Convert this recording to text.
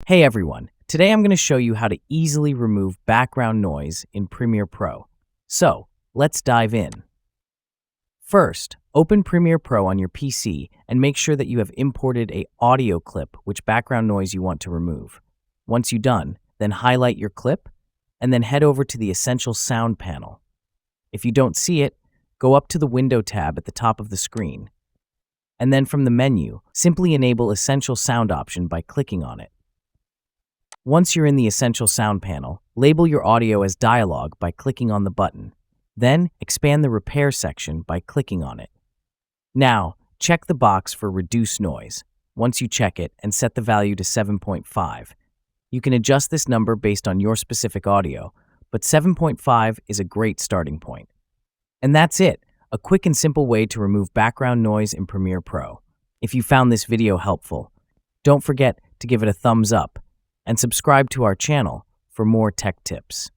Hey everyone, today I'm going to show you how to easily remove background noise in Premiere Pro. So, let's dive in. First, open Premiere Pro on your PC and make sure that you have imported a audio clip which background noise you want to remove. Once you're done, then highlight your clip and then head over to the Essential Sound panel. If you don't see it, go up to the Window tab at the top of the screen. And then from the menu, simply enable Essential Sound option by clicking on it. Once you're in the Essential Sound panel, label your audio as dialogue by clicking on the button. Then, expand the Repair section by clicking on it. Now, check the box for Reduce Noise. Once you check it and set the value to 7.5. You can adjust this number based on your specific audio, but 7.5 is a great starting point. And that's it, a quick and simple way to remove background noise in Premiere Pro. If you found this video helpful, don't forget to give it a thumbs up and subscribe to our channel for more tech tips.